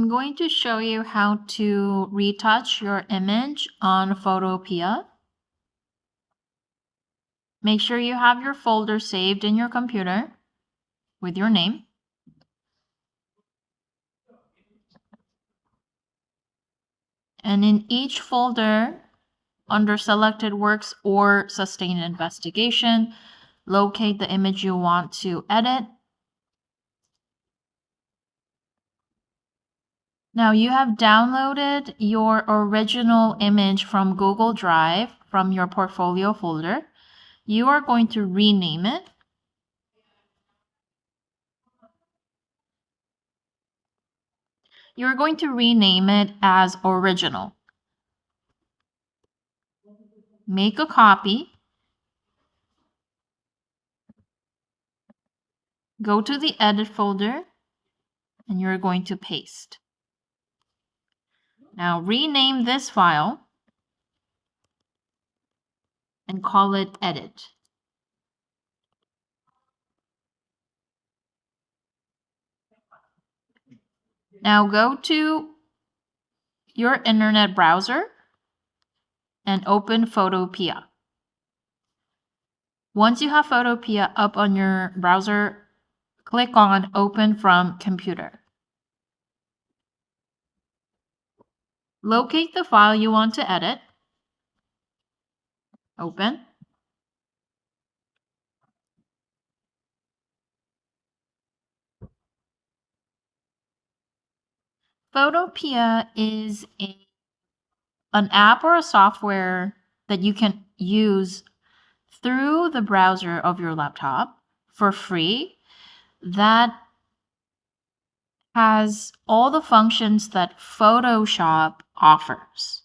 I'm going to show you how to retouch your image on Photopea. Make sure you have your folder saved in your computer with your name. And in each folder, under Selected Works or Sustained Investigation, locate the image you want to edit. Now you have downloaded your original image from Google Drive from your portfolio folder. You are going to rename it. You're going to rename it as original. Make a copy. Go to the edit folder and you're going to paste. Now rename this file and call it edit. Now go to your internet browser and open Photopea. Once you have Photopea up on your browser, click on Open from Computer. Locate the file you want to edit. Open. Photopea is an app or a software that you can use through the browser of your laptop for free that has all the functions that Photoshop offers.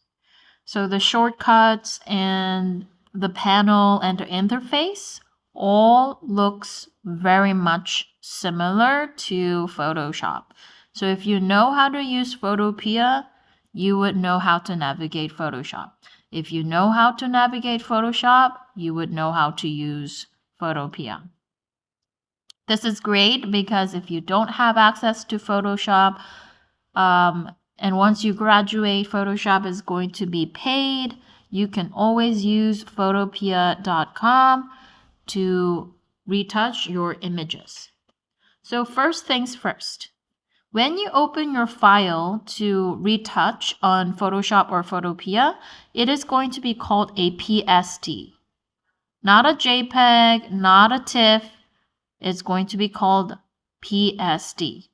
So the shortcuts and the panel and the interface all looks very much similar to Photoshop. So if you know how to use Photopea, you would know how to navigate Photoshop. If you know how to navigate Photoshop, you would know how to use Photopea. This is great because if you don't have access to Photoshop, and once you graduate, Photoshop is going to be paid, you can always use Photopea.com to retouch your images. So first things first. When you open your file to retouch on Photoshop or Photopea, it is going to be called a PSD. Not a JPEG, not a TIFF. It's going to be called PSD.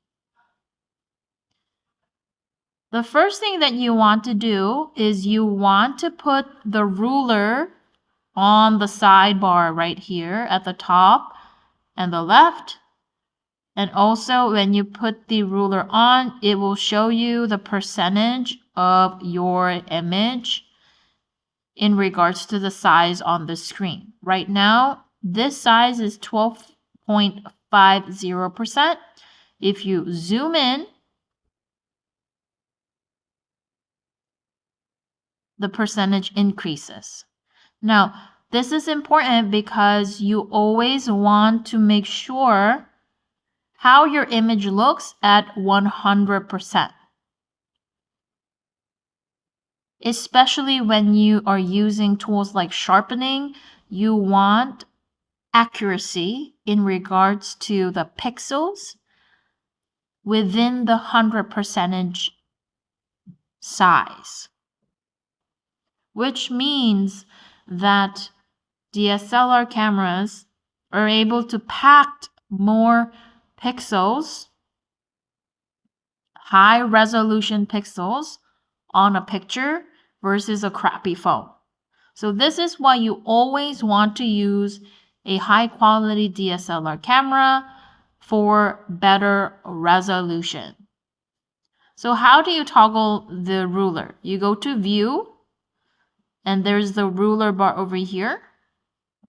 The first thing that you want to do is you want to put the ruler on the sidebar right here at the top and the left. And also when you put the ruler on, it will show you the percentage of your image in regards to the size on the screen. Right now, this size is 12.50%. If you zoom in, the percentage increases. Now, this is important because you always want to make sure how your image looks at 100%. Especially when you are using tools like sharpening, you want accuracy in regards to the pixels within the 100% size. Which means that DSLR cameras are able to pack more pixels, high resolution pixels on a picture versus a crappy phone. So this is why you always want to use a high quality DSLR camera for better resolution. So how do you toggle the ruler? You go to View, and there's the ruler bar over here.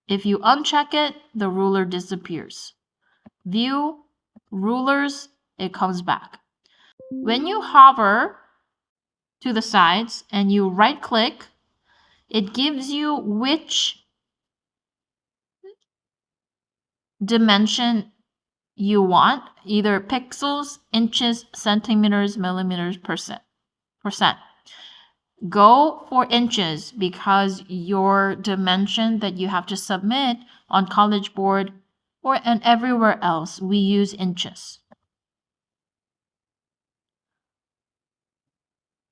If you uncheck it, the ruler disappears. View, rulers, it comes back. When you hover to the sides and you right click, it gives you which dimension you want, either pixels, inches, centimeters, millimeters, percent. Go for inches because your dimension that you have to submit on College Board and everywhere else, we use inches.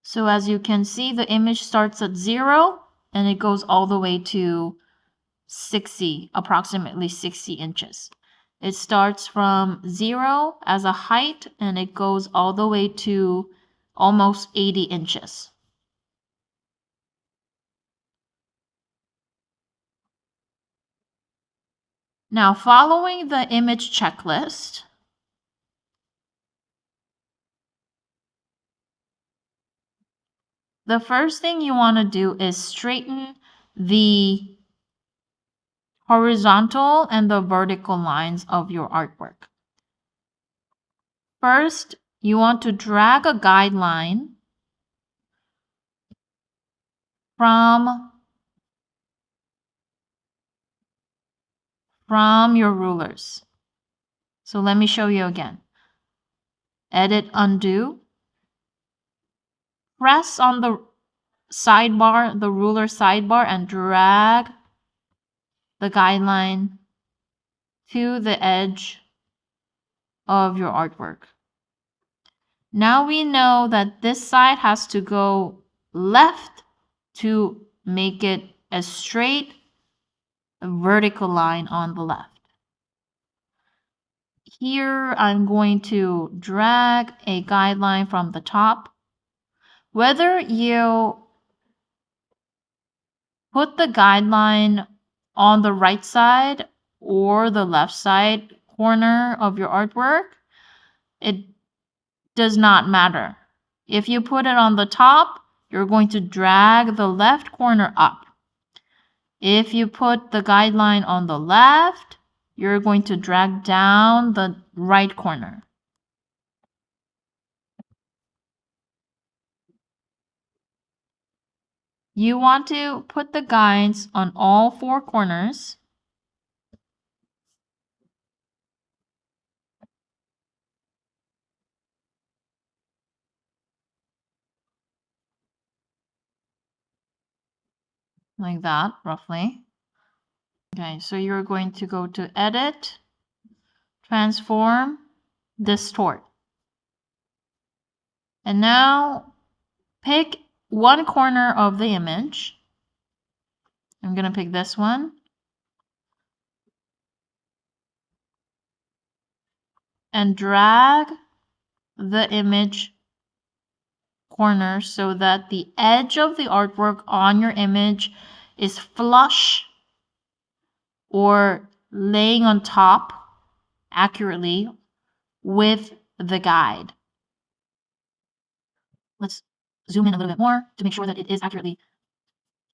So as you can see, the image starts at 0 and it goes all the way to 60, approximately 60 inches. It starts from 0 as a height and it goes all the way to almost 80 inches. Now, following the image checklist, the first thing you want to do is straighten the horizontal and the vertical lines of your artwork. First, you want to drag a guideline from your rulers. So let me show you again. Edit, undo. Press on the sidebar, the ruler sidebar, and drag the guideline to the edge of your artwork. Now we know that this side has to go left to make it a straight vertical line on the left. Here I'm going to drag a guideline from the top. Whether you put the guideline on the right side or the left side corner of your artwork, it does not matter. If you put it on the top, you're going to drag the left corner up. If you put the guideline on the left, you're going to drag down the right corner. You want to put the guides on all 4 corners. Like that, roughly. Okay, so you're going to go to Edit, Transform, Distort. And now pick one corner of the image. I'm going to pick this one. And drag the image corner so that the edge of the artwork on your image is flush or laying on top accurately with the guide. Let's zoom in a little bit more to make sure that it is accurately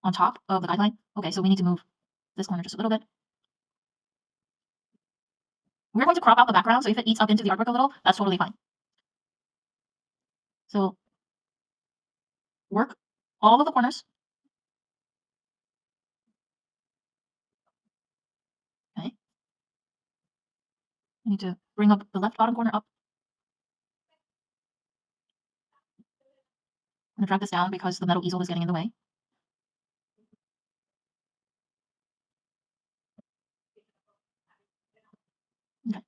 on top of the guideline. Okay, so we need to move this corner just a little bit. We're going to crop out the background, so if it eats up into the artwork a little, that's totally fine. So work all of the corners. Okay. I need to bring up the left bottom corner up. I'm going to drag this down because the metal easel is getting in the way. Okay.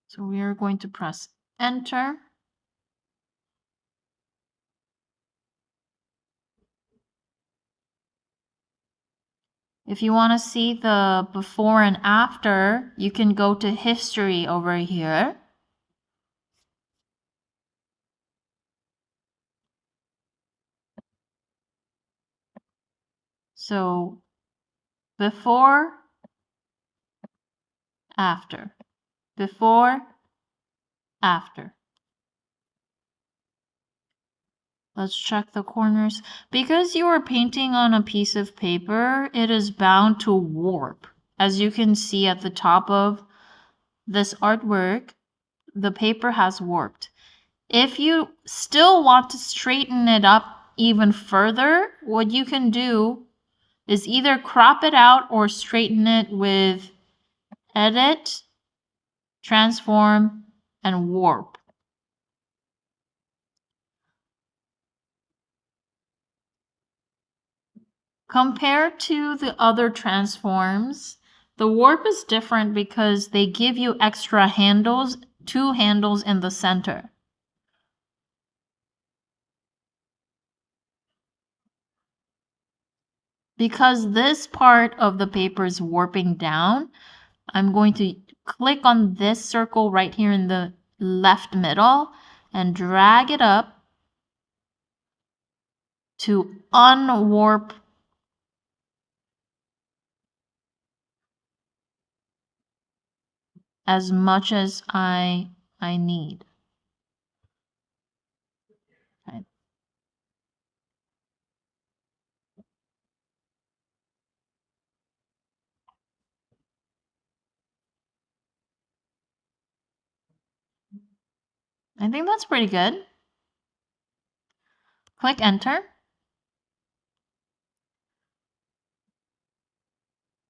So we are going to press Enter. If you want to see the before and after, you can go to History over here. So before, after, before, after. Let's check the corners. Because you are painting on a piece of paper, it is bound to warp. As you can see at the top of this artwork, the paper has warped. If you still want to straighten it up even further, what you can do is either crop it out or straighten it with edit, transform, and warp. Compared to the other transforms, the warp is different because they give you extra handles, 2 handles in the center. Because this part of the paper is warping down, I'm going to click on this circle right here in the left middle and drag it up to unwarp as much as I need. Okay. I think that's pretty good. Click enter.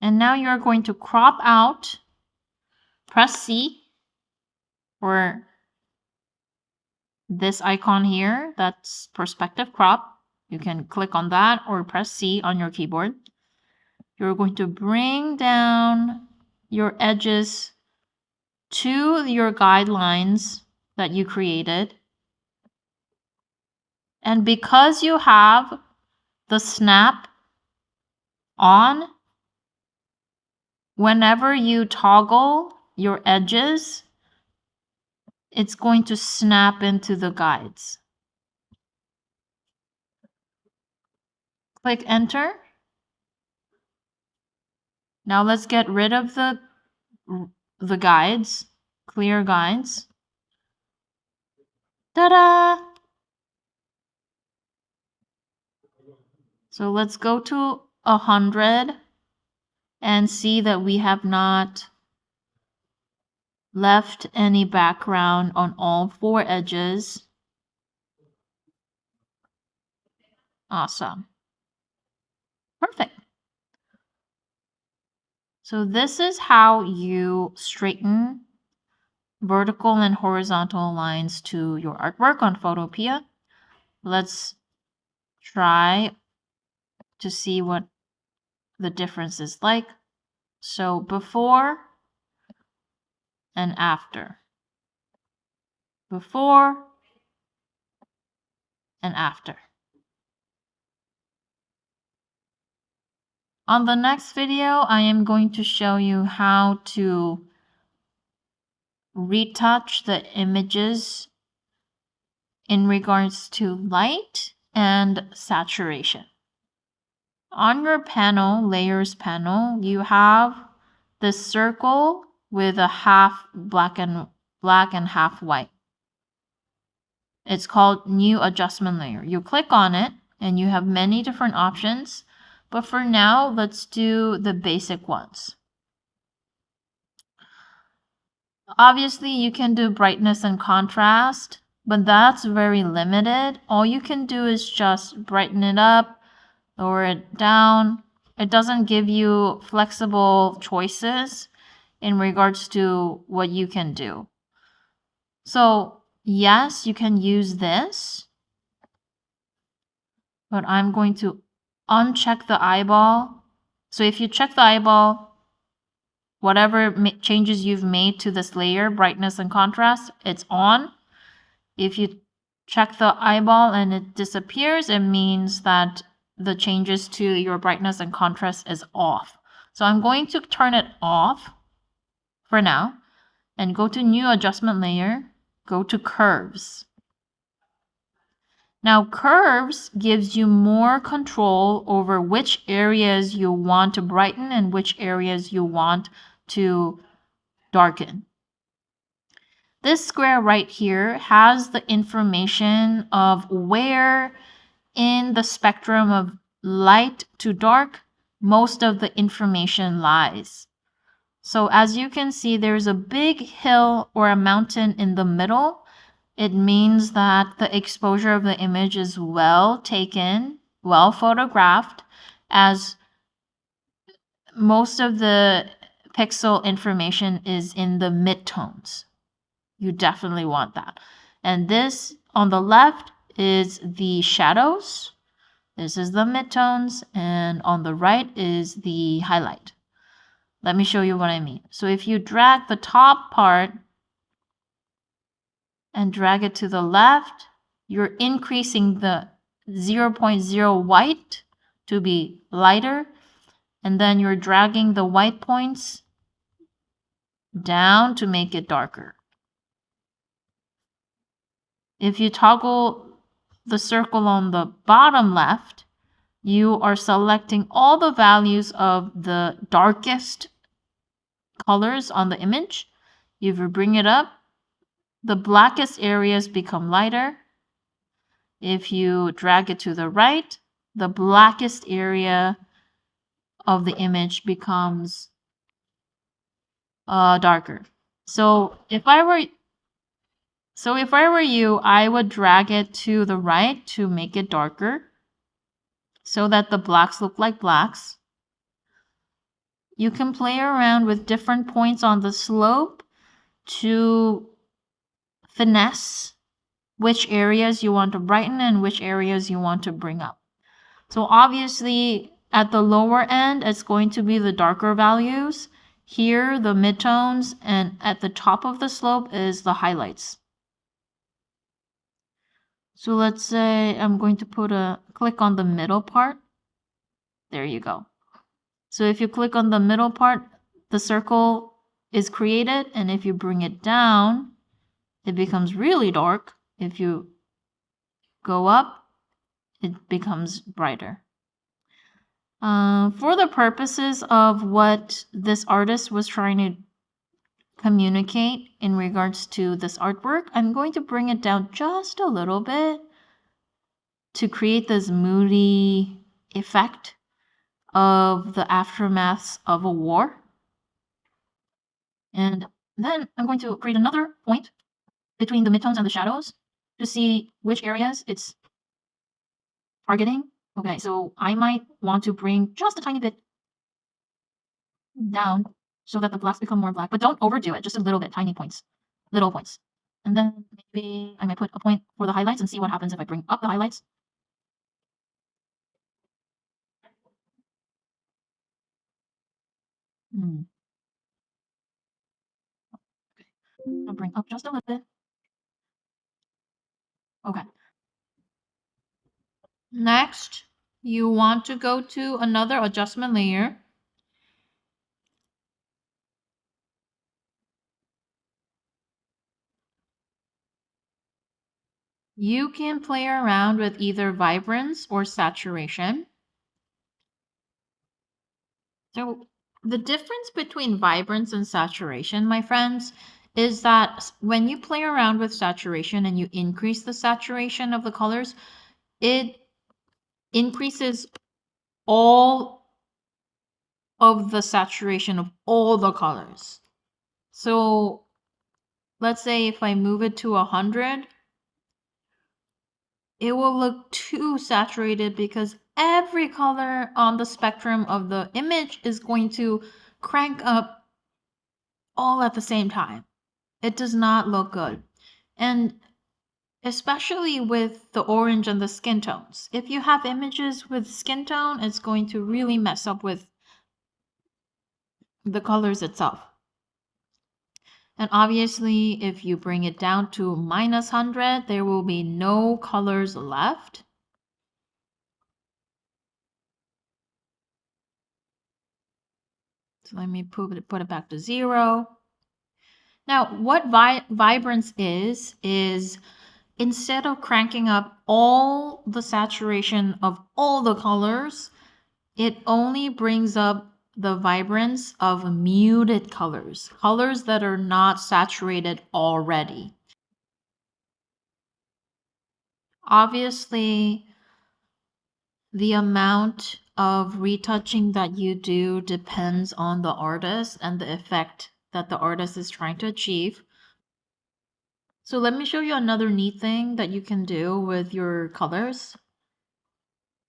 And now you're going to crop out, press C for this icon here, that's perspective crop. You can click on that or press C on your keyboard. You're going to bring down your edges to your guidelines that you created. And because you have the snap on, whenever you toggle your edges, it's going to snap into the guides. Click enter. Now let's get rid of the guides, clear guides. Ta-da! So let's go to 100 and see that we have not left any background on all 4 edges. Awesome. Perfect. So this is how you straighten vertical and horizontal lines to your artwork on Photopea. Let's try to see what the difference is like. So before and after. Before and after. On the next video, I am going to show you how to retouch the images in regards to light and saturation. On your panel, layers panel, you have this circle with a half black and half white. It's called new adjustment layer. You click on it and you have many different options. But for now, let's do the basic ones. Obviously, you can do brightness and contrast, but that's very limited. All you can do is just brighten it up, lower it down. It doesn't give you flexible choices in regards to what you can do. So, yes, you can use this, but I'm going to uncheck the eyeball. So if you check the eyeball, whatever changes you've made to this layer, brightness and contrast, it's on. If you check the eyeball and it disappears, it means that the changes to your brightness and contrast is off. So I'm going to turn it off for now and go to new adjustment layer, go to curves. Now, curves gives you more control over which areas you want to brighten and which areas you want to darken. This square right here has the information of where in the spectrum of light to dark most of the information lies. So as you can see, there's a big hill or a mountain in the middle. It means that the exposure of the image is well taken, well photographed, as most of the pixel information is in the midtones. You definitely want that. And this on the left is the shadows. This is the midtones, and on the right is the highlight. Let me show you what I mean. So if you drag the top part and drag it to the left, you're increasing the 0.0 white to be lighter, and then you're dragging the white points down to make it darker. If you toggle the circle on the bottom left, you are selecting all the values of the darkest colors on the image. If you bring it up, the blackest areas become lighter. If you drag it to the right, the blackest area of the image becomes darker. So if I were you, I would drag it to the right to make it darker so that the blacks look like blacks. You can play around with different points on the slope to finesse which areas you want to brighten and which areas you want to bring up. So obviously at the lower end, it's going to be the darker values. Here, the midtones, and at the top of the slope is the highlights. So let's say I'm going to click on the middle part. There you go. So if you click on the middle part, the circle is created, and if you bring it down, it becomes really dark. If you go up, it becomes brighter. For the purposes of what this artist was trying to communicate in regards to this artwork, I'm going to bring it down just a little bit to create this moody effect of the aftermaths of a war. And then I'm going to create another point between the midtones and the shadows to see which areas it's targeting. Okay, so I might want to bring just a tiny bit down so that the blacks become more black, but don't overdo it, just a little bit, tiny points, little points. And then maybe I might put a point for the highlights and see what happens if I bring up the highlights. I'll bring up just a little bit. Okay. Next, you want to go to another adjustment layer. You can play around with either vibrance or saturation. So the difference between vibrance and saturation, my friends, is that when you play around with saturation and you increase the saturation of the colors, it increases all of the saturation of all the colors. So let's say if I move it to 100, it will look too saturated because every color on the spectrum of the image is going to crank up all at the same time. It does not look good. And especially with the orange and the skin tones. If you have images with skin tone, it's going to really mess up with the colors itself. And obviously, if you bring it down to -100, there will be no colors left. So let me put it back to 0. Now, what vibrance is instead of cranking up all the saturation of all the colors, it only brings up the vibrance of muted colors, colors that are not saturated already. Obviously, the amount of retouching that you do depends on the artist and the effect that the artist is trying to achieve. So let me show you another neat thing that you can do with your colors.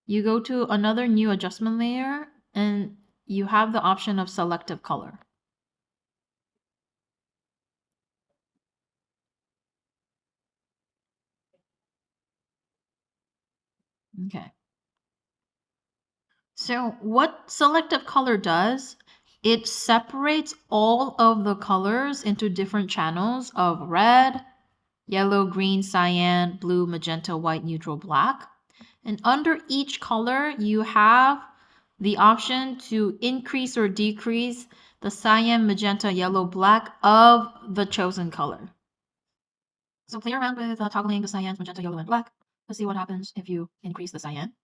You go to another new adjustment layer and you have the option of selective color. Okay. So what selective color does, it separates all of the colors into different channels of red, yellow, green, cyan, blue, magenta, white, neutral, black. And under each color, you have the option to increase or decrease the cyan, magenta, yellow, black of the chosen color. So play around with toggling the cyan, magenta, yellow, and black. Let's see what happens if you increase the cyan.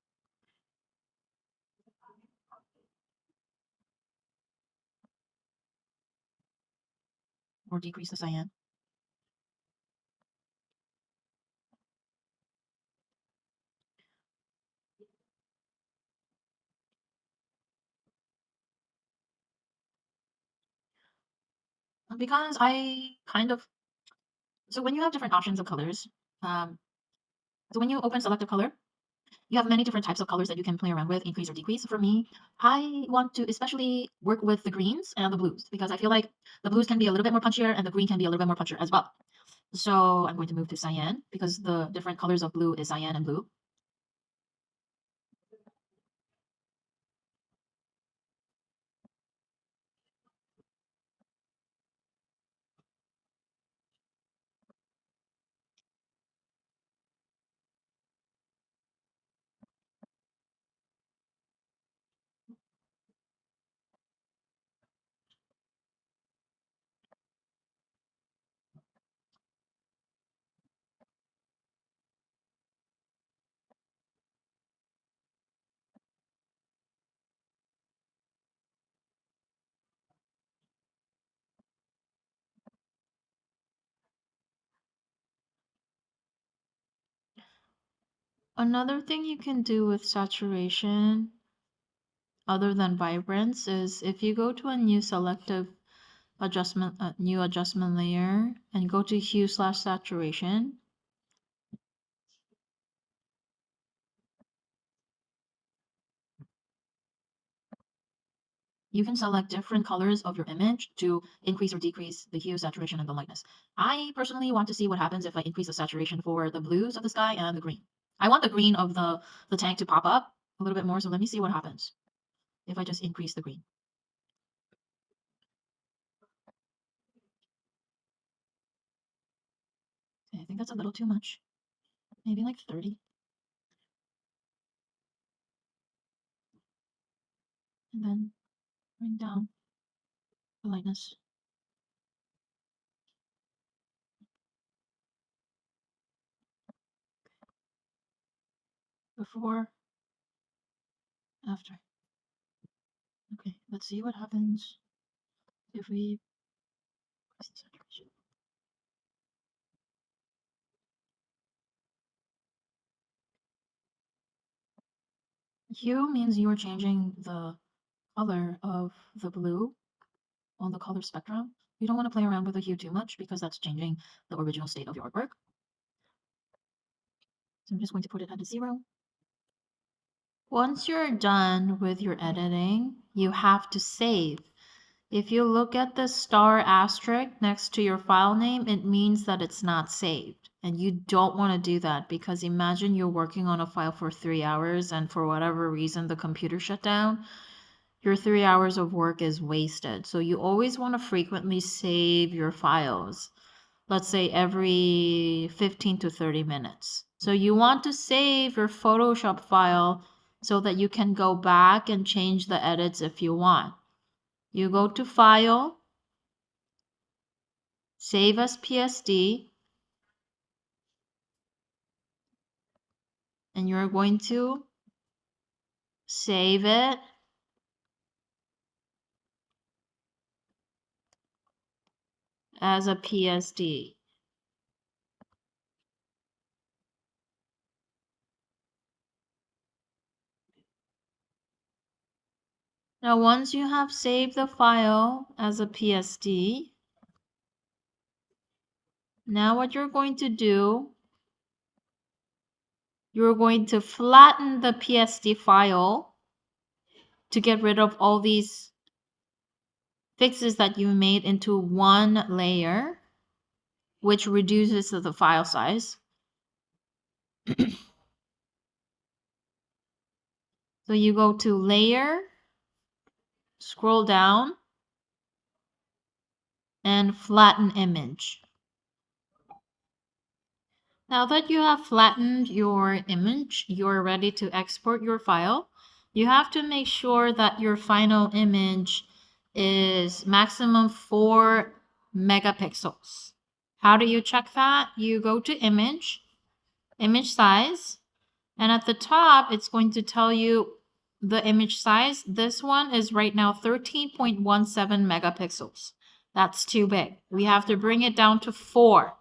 Or decrease the cyan. Because I kind of, so when you have different options of colors, um, so when you open selective color, you have many different types of colors that you can play around with, increase or decrease. For me, I want to especially work with the greens and the blues because I feel like the blues can be a little bit more punchier and the green can be a little bit more punchier as well. So I'm going to move to cyan because the different colors of blue is cyan and blue. Another thing you can do with saturation other than vibrance is if you go to a new selective adjustment, new adjustment layer and go to hue/saturation, you can select different colors of your image to increase or decrease the hue, saturation, and the lightness. I personally want to see what happens if I increase the saturation for the blues of the sky and the green. I want the green of the tank to pop up a little bit more, so let me see what happens if I just increase the green. Okay, I think that's a little too much. Maybe like 30. And then bring down the lightness. Before, after. Okay, let's see what happens if we increase the saturation. Hue means you are changing the color of the blue on the color spectrum. You don't want to play around with the hue too much because that's changing the original state of your artwork. So I'm just going to put it at a 0. Once you're done with your editing, you have to save. If you look at the star asterisk next to your file name, it means that it's not saved. And you don't want to do that because imagine you're working on a file for 3 hours and for whatever reason the computer shut down. Your 3 hours of work is wasted. So you always want to frequently save your files. Let's say every 15 to 30 minutes. So you want to save your Photoshop file so that you can go back and change the edits if you want. You go to File, Save as PSD, and you're going to save it as a PSD. Now, once you have saved the file as a PSD, now what you're going to do, you're going to flatten the PSD file to get rid of all these fixes that you made into one layer, which reduces the file size. So you go to Layer, scroll down, and Flatten Image. Now that you have flattened your image, you're ready to export your file. You have to make sure that your final image is maximum 4 megapixels. How do you check that? You go to Image, Image Size, and at the top, it's going to tell you the image size. This one is right now 13.17 megapixels. That's too big. We have to bring it down to 4.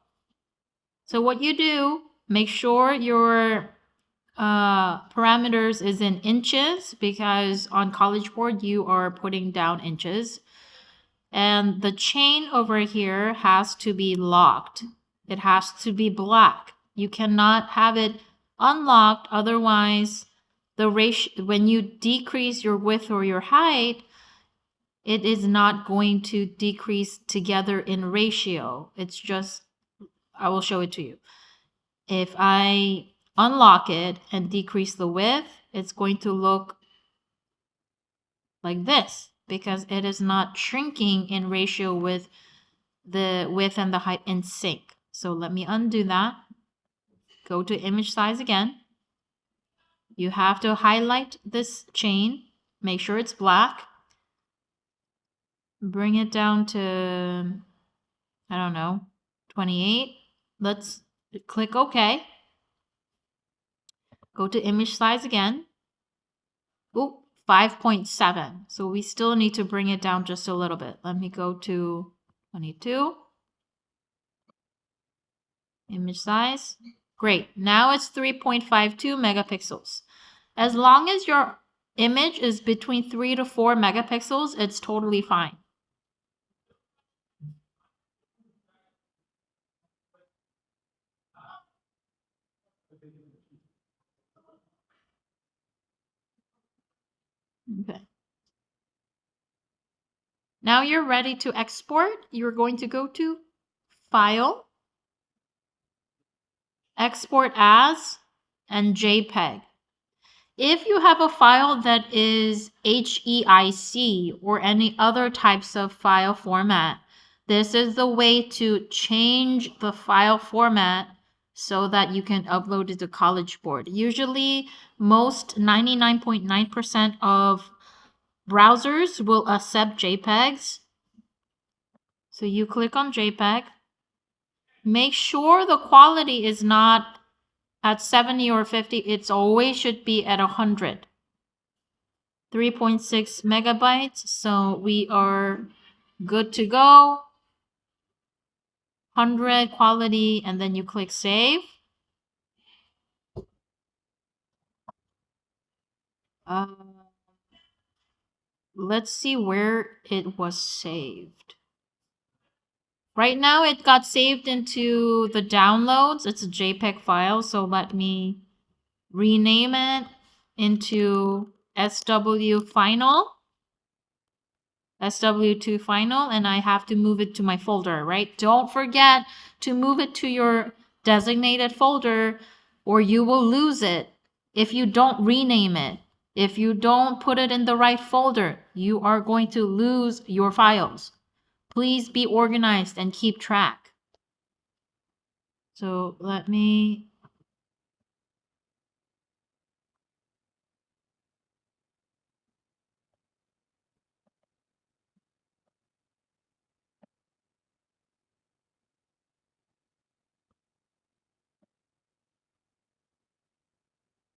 So what you do, make sure your parameters is in inches, because on College Board you are putting down inches. And the chain over here has to be locked. It has to be black. You cannot have it unlocked, otherwise the ratio, when you decrease your width or your height, it is not going to decrease together in ratio. It's just, I will show it to you. If I unlock it and decrease the width, it's going to look like this, because it is not shrinking in ratio with the width and the height in sync. So let me undo that. Go to image size again. You have to highlight this chain, make sure it's black, bring it down to, I don't know, 28. Let's click OK. Go to image size again. Oop, 5.7. So we still need to bring it down just a little bit. Let me go to 22. Image size. Great. Now it's 3.52 megapixels. As long as your image is between 3 to 4 megapixels, it's totally fine. Okay. Now you're ready to export. You're going to go to File, Export As, and JPEG. If you have a file that is HEIC or any other types of file format, this is the way to change the file format so that you can upload it to College Board. Usually, most 99.9% of browsers will accept JPEGs. So you click on JPEG. Make sure the quality is not at 70 or 50. It's always should be at 100. 3.6 megabytes. So we are good to go. 100 quality, and then you click Save. Let's see where it was saved. Right now it got saved into the downloads. It's a JPEG file, so let me rename it into SW Final, SW2 Final, and I have to move it to my folder, right? Don't forget to move it to your designated folder or you will lose it if you don't rename it. If you don't put it in the right folder, you are going to lose your files. Please be organized and keep track. So let me